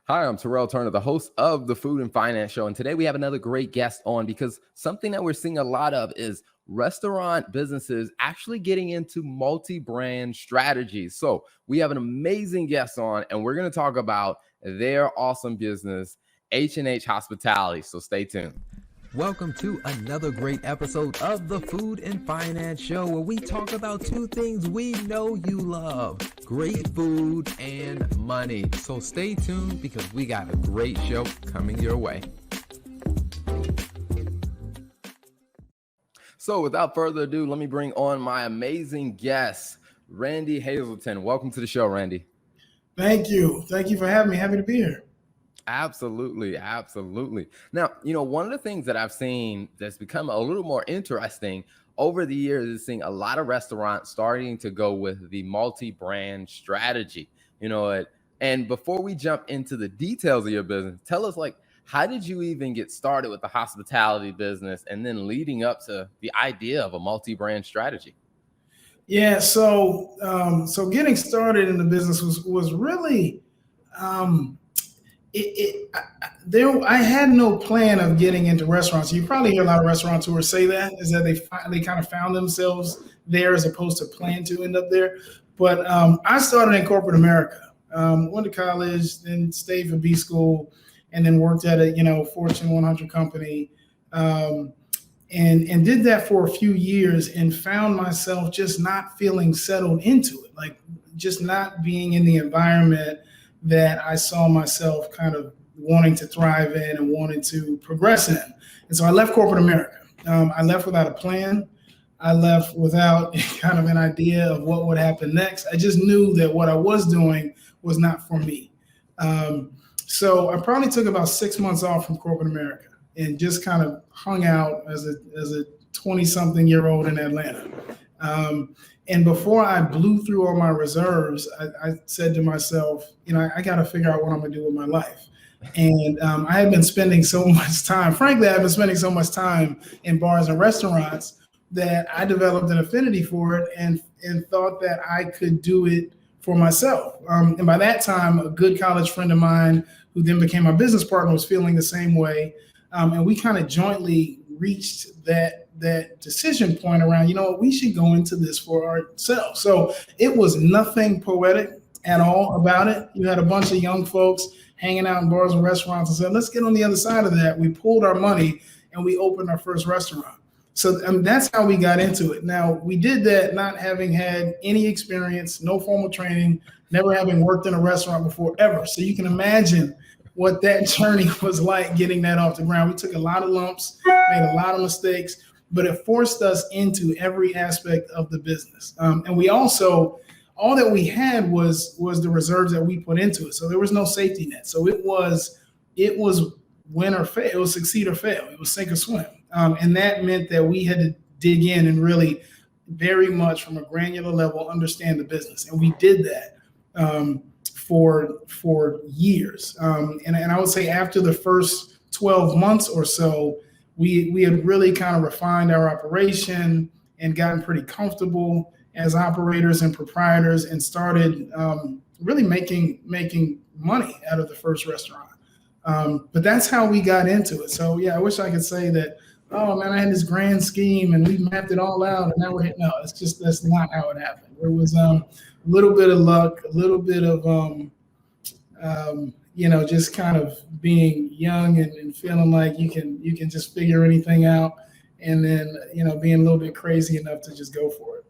Hi, I'm Terrell Turner, the host of the Food and Finance Show. And today we have another great guest on because something that we're seeing a lot of is restaurant businesses actually getting into multi-brand strategies. So we have an amazing guest on, and we're going to talk about their awesome business, H&H Hospitality. So stay tuned. Welcome to another great episode of the Food and Finance Show, where we talk about two things we know you love: great food and money. So stay tuned because we got a great show coming your way. So without further ado, let me bring on my amazing guest, Randy Hazelton. Welcome to the show, Randy. Thank you. Thank you for having me. Happy to be here. Absolutely. Absolutely. Now, one of the things that I've seen that's become a little more interesting over the years is seeing a lot of restaurants starting to go with the multi-brand strategy. And before we jump into the details of your business, tell us, how did you even get started with the hospitality business and then leading up to the idea of a multi-brand strategy? Yeah. So getting started in the business was really, I had no plan of getting into restaurants. You probably hear a lot of restaurateurs say that they kind of found themselves there as opposed to plan to end up there. But I started in corporate America. Went to college, then stayed for B school, and then worked at a Fortune 100 company, and did that for a few years and found myself just not feeling settled into it, like just not being in the environment that I saw myself kind of wanting to thrive in and wanting to progress in. And so I left corporate America. I left without a plan. I left without kind of an idea of what would happen next. I just knew that what I was doing was not for me. So I probably took about 6 months off from corporate America and just kind of hung out as a 20-something year old in Atlanta. And before I blew through all my reserves, I said to myself, I got to figure out what I'm going to do with my life. And I had been spending so much time, frankly, I've been spending so much time in bars and restaurants that I developed an affinity for it and thought that I could do it for myself. And by that time, a good college friend of mine, who then became my business partner, was feeling the same way. And we kind of jointly reached that decision point around, we should go into this for ourselves. So it was nothing poetic at all about it. You had a bunch of young folks hanging out in bars and restaurants and said, let's get on the other side of that. We pulled our money and we opened our first restaurant. So that's how we got into it. Now, we did that not having had any experience, no formal training, never having worked in a restaurant before ever. So you can imagine what that journey was like getting that off the ground. We took a lot of lumps, made a lot of mistakes, but it forced us into every aspect of the business. And we also, all that we had was the reserves that we put into it. So there was no safety net. So it was win or fail. It was succeed or fail. It was sink or swim. And that meant that we had to dig in and really very much from a granular level understand the business. And we did that for years. And I would say after the first 12 months or so, we had really kind of refined our operation and gotten pretty comfortable as operators and proprietors and started really making money out of the first restaurant. But that's how we got into it. So yeah, I wish I could say that, oh man, I had this grand scheme and we mapped it all out and now we're hitting. No, that's not how it happened. There was a little bit of luck, a little bit of just kind of being young and feeling like you can just figure anything out, and then being a little bit crazy enough to just go for it.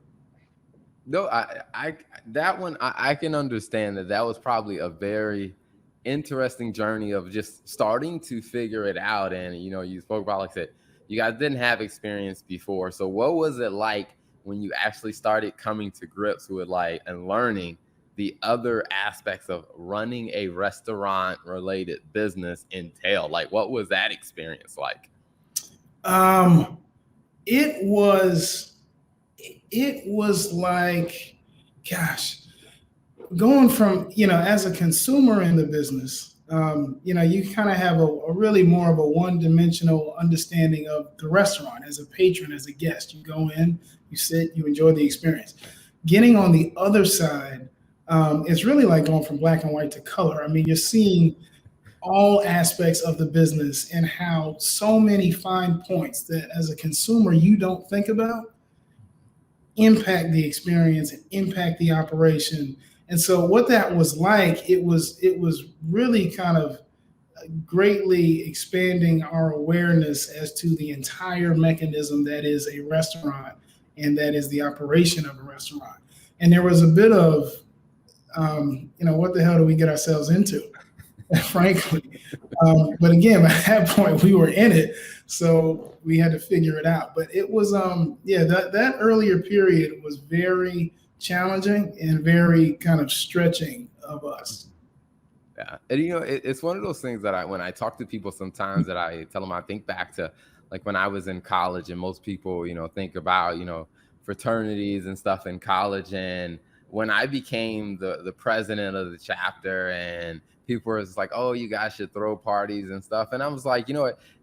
No, I can understand that was probably a very interesting journey of just starting to figure it out. And you spoke about, like I said, you guys didn't have experience before. So what was it like when you actually started coming to grips with and learning the other aspects of running a restaurant related business entail? What was that experience like? It was like, gosh, going from, as a consumer in the business, you kind of have a really more of a one-dimensional understanding of the restaurant as a patron, as a guest. You go in, you sit, you enjoy the experience. Getting on the other side, it's really like going from black and white to color. I mean, you're seeing all aspects of the business and how so many fine points that as a consumer you don't think about impact the experience and impact the operation. And so what that was like, it was really kind of greatly expanding our awareness as to the entire mechanism that is a restaurant and that is the operation of a restaurant. And there was a bit of, what the hell do we get ourselves into? Frankly. But again, at that point, we were in it, so we had to figure it out. But it was, that earlier period was very challenging and very kind of stretching of us. Yeah, and it's one of those things that when I talk to people sometimes that I tell them I think back to like when I was in college, and most people think about fraternities and stuff in college, and when I became the president of the chapter, and people were just like, oh, you guys should throw parties and stuff, and I was like,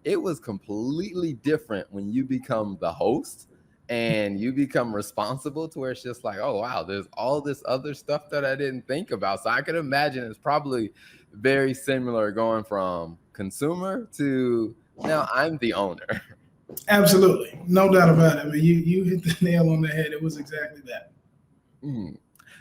it was completely different when you become the host and you become responsible, to where it's just like, oh wow, there's all this other stuff that I didn't think about. So I could imagine it's probably very similar going from consumer to now I'm the owner. Absolutely, no doubt about it. I mean, you hit the nail on the head. It was exactly that. Mm.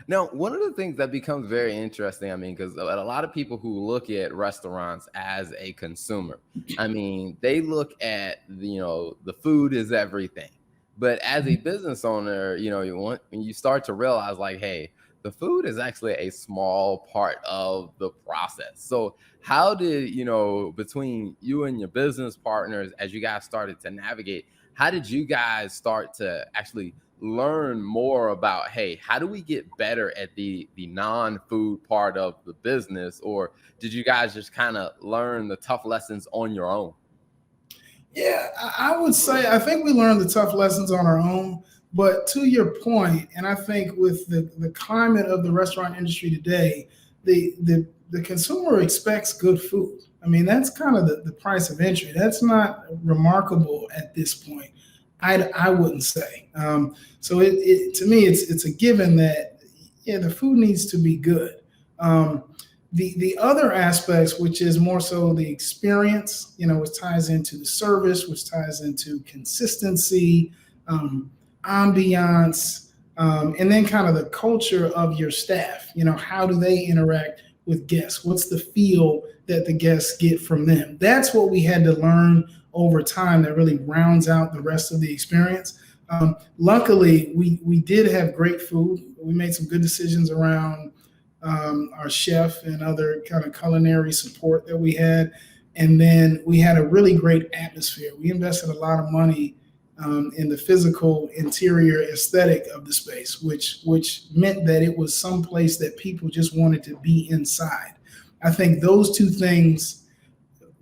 Now, one of the things that becomes very interesting, I mean, because a lot of people who look at restaurants as a consumer, I mean, they look at the food is everything. But as a business owner, you start to realize like, hey, the food is actually a small part of the process. So how did, between you and your business partners, as you guys started to navigate, how did you guys start to actually learn more about, hey, how do we get better at the non-food part of the business? Or did you guys just kind of learn the tough lessons on your own? Yeah, I would say I think we learned the tough lessons on our own. But to your point, and I think with the climate of the restaurant industry today, the consumer expects good food. I mean, that's kind of the price of entry. That's not remarkable at this point. I wouldn't say. So to me, it's a given that the food needs to be good. The other aspects, which is more so the experience, which ties into the service, which ties into consistency, ambiance, and then kind of the culture of your staff. How do they interact with guests? What's the feel that the guests get from them? That's what we had to learn over time that really rounds out the rest of the experience. Luckily, we did have great food. We made some good decisions around our chef and other kind of culinary support that we had. And then we had a really great atmosphere. We invested a lot of money in the physical interior aesthetic of the space, which meant that it was some place that people just wanted to be inside. I think those two things,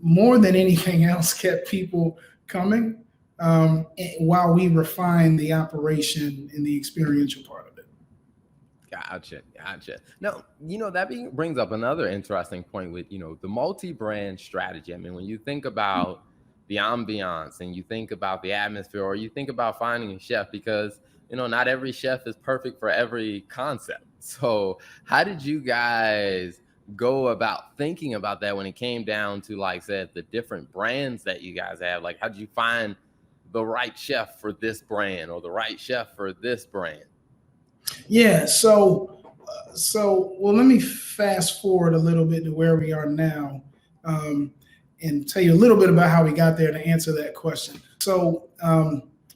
more than anything else, kept people coming while we refine the operation and the experiential part of it. Gotcha. Now, that brings up another interesting point with, the multi-brand strategy. I mean, when you think about the ambiance and you think about the atmosphere, or you think about finding a chef, because, not every chef is perfect for every concept. So how did you guys go about thinking about that when it came down to, like, said, the different brands that you guys have? Like, how did you find the right chef for this brand or the right chef for this brand? Yeah. Well, let me fast forward a little bit to where we are now, and tell you a little bit about how we got there to answer that question. So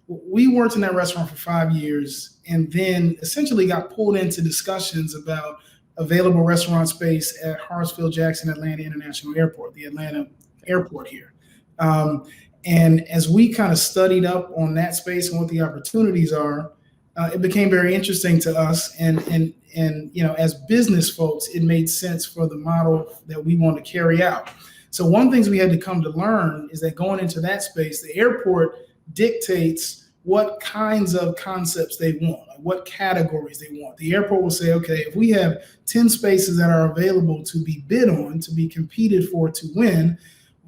we worked in that restaurant for 5 years, and then essentially got pulled into discussions about available restaurant space at Hartsfield-Jackson Atlanta International Airport, the Atlanta airport here. And as we kind of studied up on that space and what the opportunities are, it became very interesting to us. And as business folks, it made sense for the model that we want to carry out. So one of the things we had to come to learn is that going into that space, the airport dictates what kinds of concepts they want, what categories they want. The airport will say, okay, if we have 10 spaces that are available to be bid on, to be competed for, to win,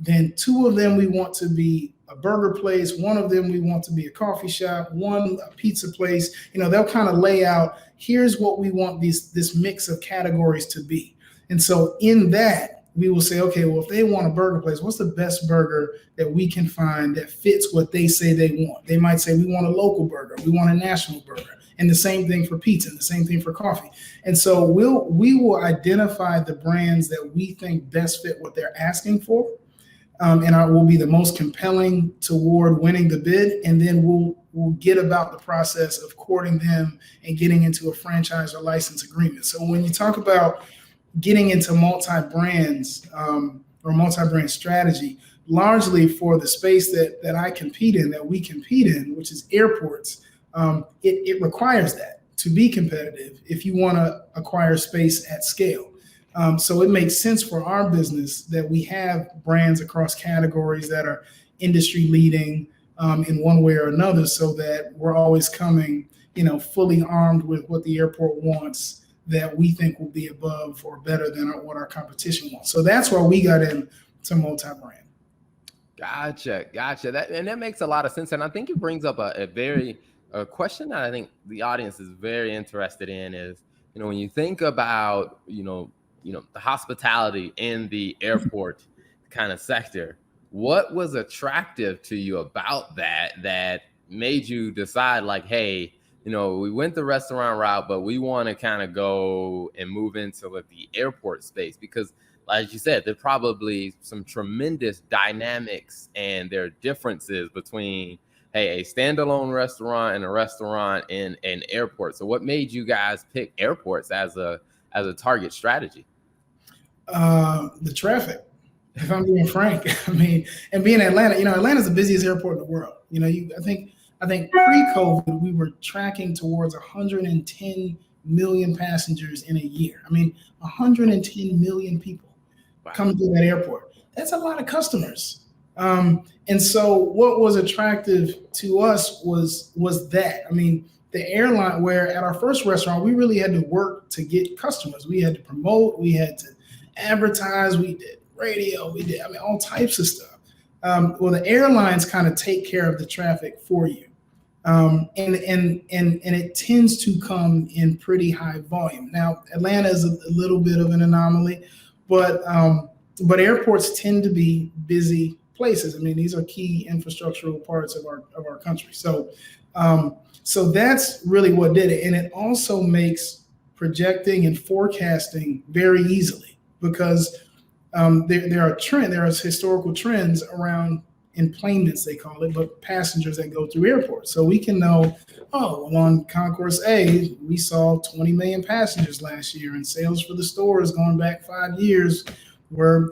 then 2 of them we want to be a burger place, 1 of them we want to be a coffee shop, 1 a pizza place. They'll kind of lay out, here's what we want this mix of categories to be. And so in that, we will say, okay, well, if they want a burger place, what's the best burger that we can find that fits what they say they want? They might say, we want a local burger, we want a national burger, and the same thing for pizza, and the same thing for coffee. And so we will identify the brands that we think best fit what they're asking for, and will be the most compelling toward winning the bid, and then we'll get about the process of courting them and getting into a franchise or license agreement. So when you talk about getting into multi-brands or multi-brand strategy, largely for the space that I compete in, that we compete in, which is airports, it requires that to be competitive if you want to acquire space at scale. So it makes sense for our business that we have brands across categories that are industry leading in one way or another, so that we're always coming, fully armed with what the airport wants that we think will be above or better than what our competition wants. So that's why we got into multi-brand. Gotcha. That makes a lot of sense. And I think it brings up a question that I think the audience is very interested in is, when you think about, the hospitality in the airport kind of sector, what was attractive to you about that made you decide like, hey, we went the restaurant route, but we want to kind of go and move into like the airport space? Because like you said, there's probably some tremendous dynamics and there are differences between, hey, a standalone restaurant and a restaurant in an airport. So what made you guys pick airports as a target strategy? The traffic, if I'm being frank. I mean, and being Atlanta, Atlanta's the busiest airport in the world. I think pre-COVID, we were tracking towards 110 million passengers in a year. I mean, 110 million people coming through that airport. That's a lot of customers. And so what was attractive to us was that. I mean, the airline, where at our first restaurant, we really had to work to get customers. We had to promote, we had to advertise, we did radio, all types of stuff. Well, the airlines kind of take care of the traffic for you. And it tends to come in pretty high volume. Now, Atlanta is a little bit of an anomaly, but airports tend to be busy places. I mean, these are key infrastructural parts of our country. So that's really what did it. And it also makes projecting and forecasting very easily, because there are historical trends around enplanements, they call it, but passengers that go through airports. So we can know, on Concourse A, we saw 20 million passengers last year, and sales for the stores going back 5 years were,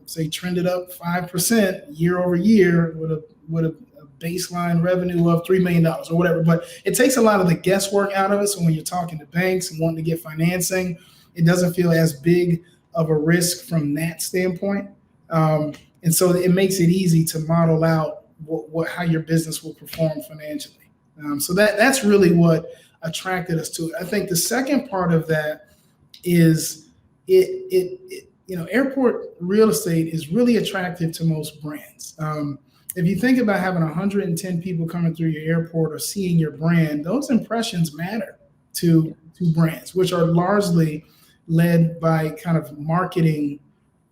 say, trended up 5% year over year with a baseline revenue of $3 million or whatever. But it takes a lot of the guesswork out of it. So when you're talking to banks and wanting to get financing, it doesn't feel as big of a risk from that standpoint. And so it makes it easy to model out how your business will perform financially. So that's really what attracted us to it. I think the second part of that is airport real estate is really attractive to most brands. If you think about having 110 people coming through your airport or seeing your brand, those impressions matter to brands, which are largely led by kind of marketing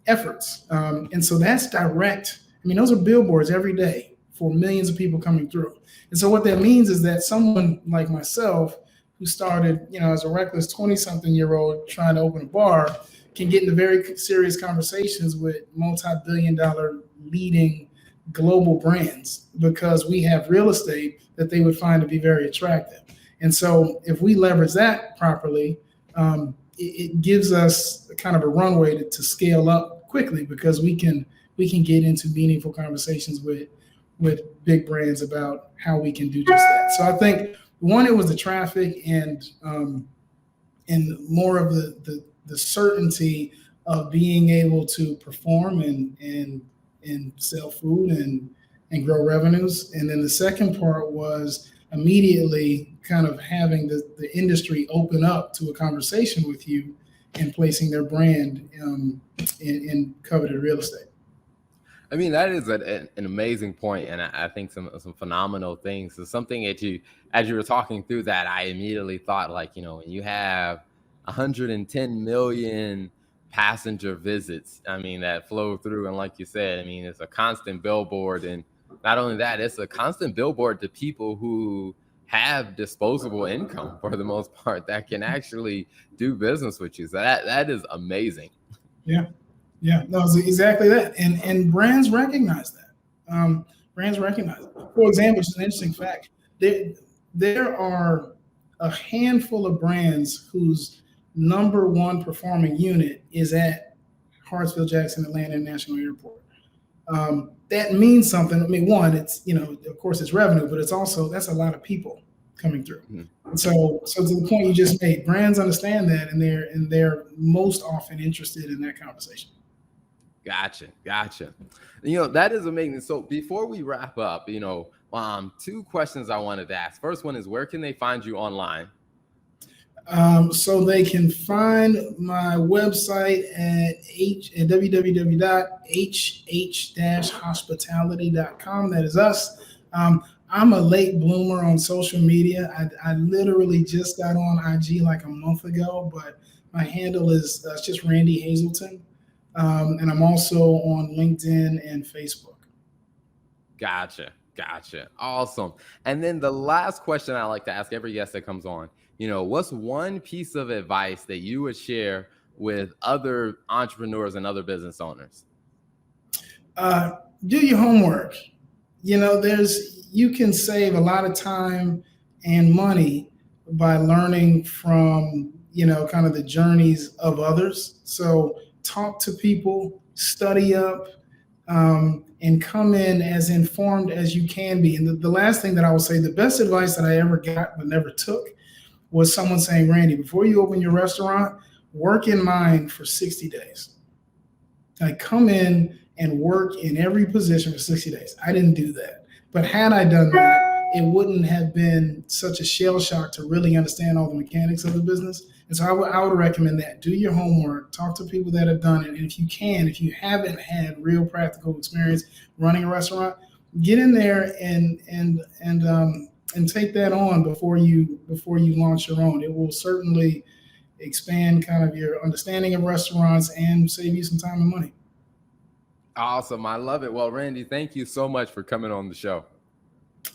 efforts. And so that's direct. I mean, those are billboards every day for millions of people coming through. And so what that means is that someone like myself, who started, as a reckless 20-something-year-old trying to open a bar, can get into very serious conversations with multi-billion-dollar leading global brands, because we have real estate that they would find to be very attractive. And so if we leverage that properly, it gives us kind of a runway to scale up quickly, because we can get into meaningful conversations with big brands about how we can do just that. So I think, one, it was the traffic and more of the certainty of being able to perform and sell food and grow revenues. And then the second part was immediately kind of having the industry open up to a conversation with you and placing their brand in coveted real estate. I mean, that is an amazing point, and I think some phenomenal things. So something that as you were talking through that, I immediately thought, like, when you have 110 million passenger visits, I mean, that flow through. And like you said, I mean, it's a constant billboard. And not only that, it's a constant billboard to people who have disposable income for the most part that can actually do business with you. So that is amazing. Yeah. Yeah, no, it's exactly that. And brands recognize that. Brands recognize it. For example, just an interesting fact, there are a handful of brands whose number one performing unit is at Hartsfield-Jackson Atlanta International Airport. That means something. I mean, one, it's, of course it's revenue, but it's also, that's a lot of people coming through. And so to the point you just made, brands understand that, and they're most often interested in that conversation. Gotcha. That is amazing. So before we wrap up, two questions I wanted to ask. First one is, where can they find you online? So they can find my website at www.hh-hospitality.com. That is us. I'm a late bloomer on social media. I literally just got on IG like a month ago, but my handle is just Randy Hazelton. And I'm also on LinkedIn and Facebook. Gotcha. Awesome. And then the last question I like to ask every guest that comes on, what's one piece of advice that you would share with other entrepreneurs and other business owners? Do your homework. You can save a lot of time and money by learning from, kind of the journeys of others. So talk to people, study up, and come in as informed as you can be. And the last thing that I will say, the best advice that I ever got but never took was someone saying, Randy, before you open your restaurant, work in mind for 60 days. Like, come in and work in every position for 60 days. I didn't do that. But had I done that, it wouldn't have been such a shell shock to really understand all the mechanics of the business. And so I would recommend that. Do your homework, talk to people that have done it. And if you haven't had real practical experience running a restaurant, get in there and take that on before you launch your own. It will certainly expand kind of your understanding of restaurants and save you some time and money. Awesome. I love it. Well, Randy, thank you so much for coming on the show.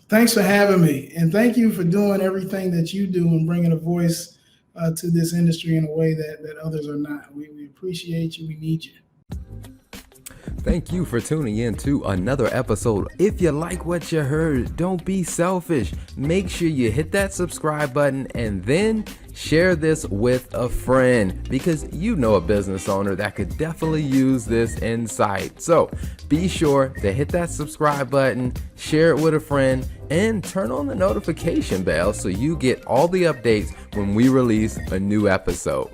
Thanks for having me. And thank you for doing everything that you do and bringing a voice to this industry in a way that others are not. We appreciate you. We need you. Thank you for tuning in to another episode. If you like what you heard, don't be selfish. Make sure you hit that subscribe button and then share this with a friend, because you know a business owner that could definitely use this insight. So be sure to hit that subscribe button, share it with a friend, and turn on the notification bell so you get all the updates when we release a new episode.